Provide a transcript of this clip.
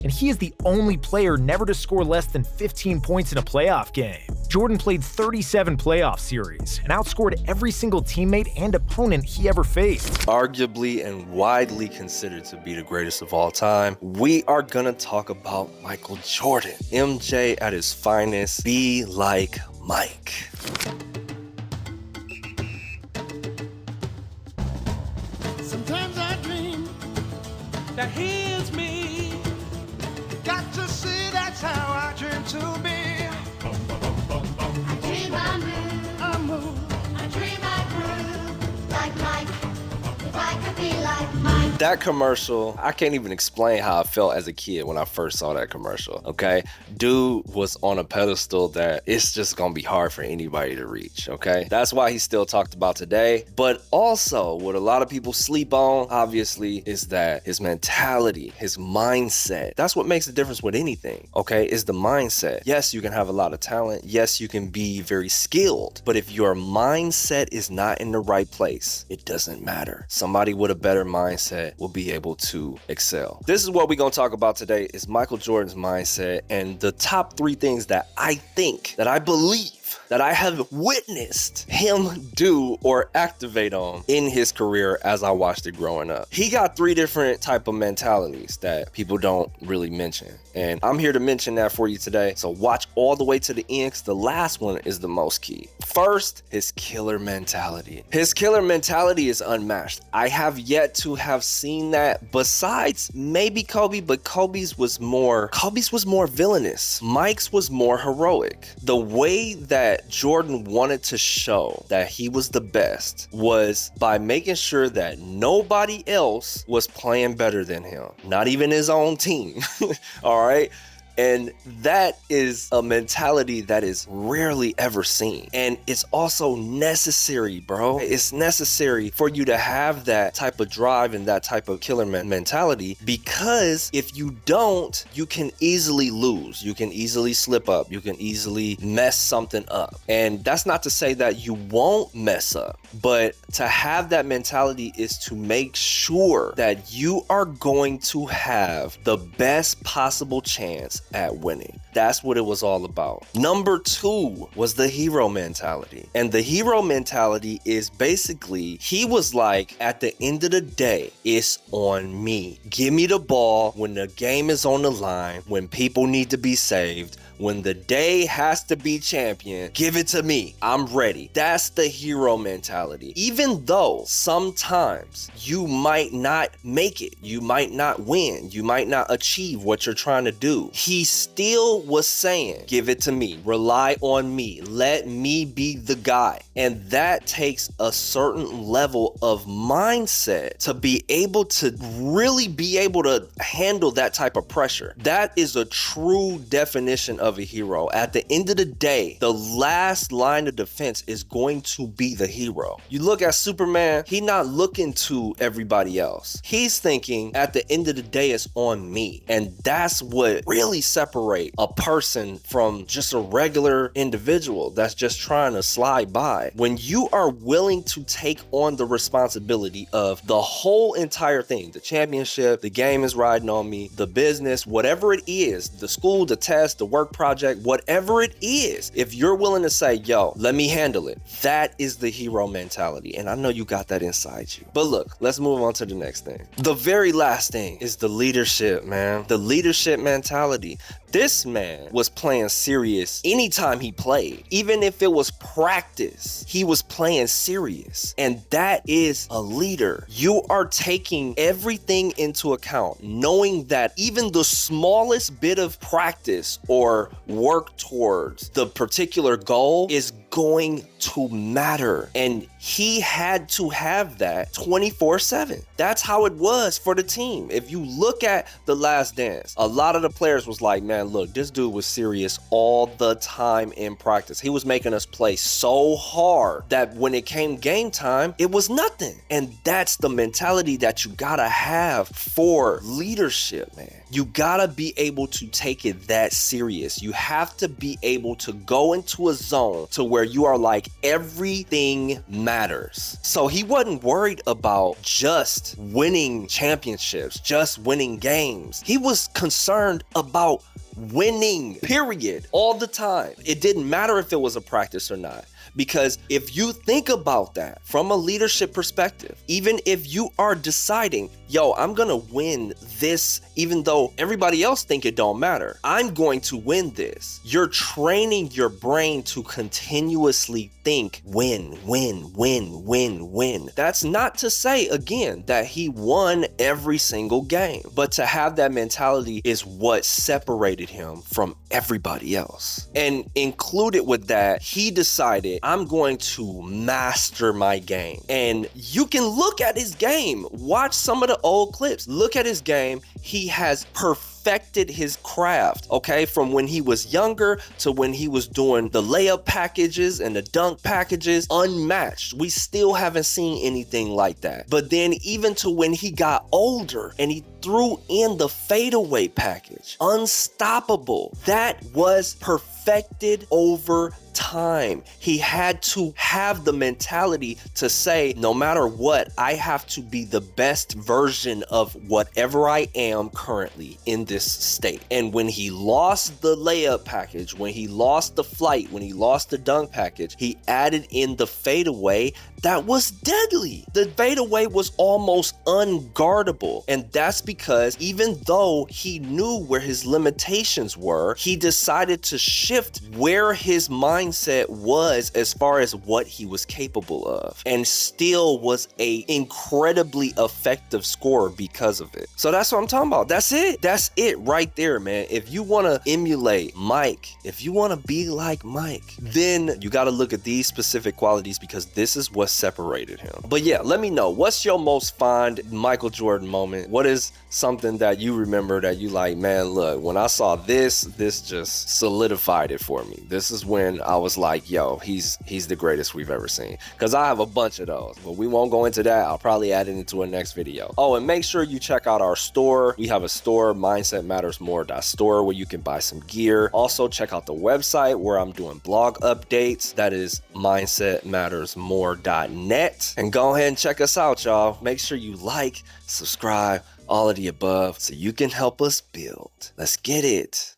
and he is the only player never to score less than 15 points in a playoff game. Jordan played 37 playoff series and outscored every single teammate and opponent he ever faced. Arguably and widely considered to be the greatest of all time, we are gonna talk about Michael Jordan. MJ at his finest, be like Mike. Sometimes I dream that he is me. Got to see that's how I dream to be. I dream I move, I dream I groove, like Mike, if I could be like Mike. That commercial, I can't even explain how I felt as a kid when I first saw that commercial, okay? Dude was on a pedestal that it's just gonna be hard for anybody to reach, okay? That's why he's still talked about today. But also, what a lot of people sleep on, obviously, is that his mentality, his mindset, that's what makes the difference with anything, okay? Is the mindset. Yes, you can have a lot of talent. Yes, you can be very skilled. But if your mindset is not in the right place, it doesn't matter. Somebody with a better mindset will be able to excel. This is what we're gonna talk about today, is Michael Jordan's mindset and the top 3 things that I think, that I believe, that I have witnessed him do or activate on in his career as I watched it growing up. He got 3 different type of mentalities that people don't really mention. And I'm here to mention that for you today. So watch all the way to the end, because the last one is the most key. First, his killer mentality. His killer mentality is unmatched. I have yet to have seen that besides maybe Kobe, but Kobe's was more villainous. Mike's was more heroic. The way that Jordan wanted to show that he was the best was by making sure that nobody else was playing better than him, not even his own team. All right. And that is a mentality that is rarely ever seen. And it's also necessary, bro. It's necessary for you to have that type of drive and that type of killer mentality, because if you don't, you can easily lose. You can easily slip up. You can easily mess something up. And that's not to say that you won't mess up, but to have that mentality is to make sure that you are going to have the best possible chance at winning. That's what it was all about. Number 2 was the hero mentality. And the hero mentality is basically, he was like, at the end of the day, it's on me. Give me the ball when the game is on the line, when people need to be saved, when the day has to be champion, give it to me. I'm ready. That's the hero mentality. Even though sometimes you might not make it, you might not win, you might not achieve what you're trying to do, he still was saying, give it to me, rely on me, let me be the guy. And that takes a certain level of mindset to be able to really be able to handle that type of pressure. That is a true definition of a hero. At the end of the day, the last line of defense is going to be the hero. You look at Superman, he's not looking to everybody else. He's thinking, at the end of the day, it's on me. And that's what really separates a person from just a regular individual that's just trying to slide by. When you are willing to take on the responsibility of the whole entire thing, the championship, the game is riding on me, the business, whatever it is, the school, the test, the work project, whatever it is, if you're willing to say, yo, let me handle it, that is the hero mentality. And I know you got that inside you. But look, let's move on to the next thing. The very last thing is the leadership, man. The leadership mentality. This man was playing serious anytime he played. Even if it was practice, he was playing serious. And that is a leader. You are taking everything into account, knowing that even the smallest bit of practice or work towards the particular goal is going to matter. And he had to have that 24/7. That's how it was for the team. If you look at The Last Dance, a lot of the players was like, man, look, this dude was serious all the time in practice. He was making us play so hard that when it came game time, it was nothing. And that's the mentality that you gotta have for leadership, man. You gotta be able to take it that serious. You have to be able to go into a zone to where you are like, everything matters. So he wasn't worried about just winning championships, just winning games. He was concerned about winning, period, all the time. It didn't matter if it was a practice or not. Because if you think about that from a leadership perspective, even if you are deciding, yo, I'm gonna win this, even though everybody else think it don't matter, I'm going to win this. You're training your brain to continuously think win, win, win, win, win. That's not to say, again, that he won every single game, but to have that mentality is what separated him from everybody else. And included with that, he decided, I'm going to master my game. And you can look at his game, watch some of the old clips, look at his game. He has perfected his craft, okay? From when he was younger to when he was doing the layup packages and the dunk packages, unmatched. We still haven't seen anything like that. But then even to when he got older and he threw in the fadeaway package, unstoppable. That was perfected over time. He had to have the mentality to say, no matter what, I have to be the best version of whatever I am currently in this state. And when he lost the layup package, when he lost the flight, when he lost the dunk package, he added in the fadeaway. That was deadly. The fadeaway was almost unguardable. And that's because even though he knew where his limitations were, he decided to shift where his mindset was as far as what he was capable of, and still was a incredibly effective scorer because of it. So that's what I'm talking about. That's it. That's it right there, man. If you want to emulate Mike, if you want to be like Mike, then you got to look at these specific qualities, because this is what separated him. But yeah, let me know, what's your most fond Michael Jordan moment? What is something that you remember that you like, man, look, when I saw this just solidified it for me. This is when I was like, yo, he's the greatest we've ever seen. Because I have a bunch of those, but we won't go into that. I'll probably add it into a next video. Oh, and make sure you check out our store. We have a store, mindsetmattersmore.store, where you can buy some gear. Also check out the website where I'm doing blog updates. That is mindsetmattersmore.net. And go ahead and check us out, y'all. Make sure you like, subscribe, all of the above, so you can help us build. Let's get it.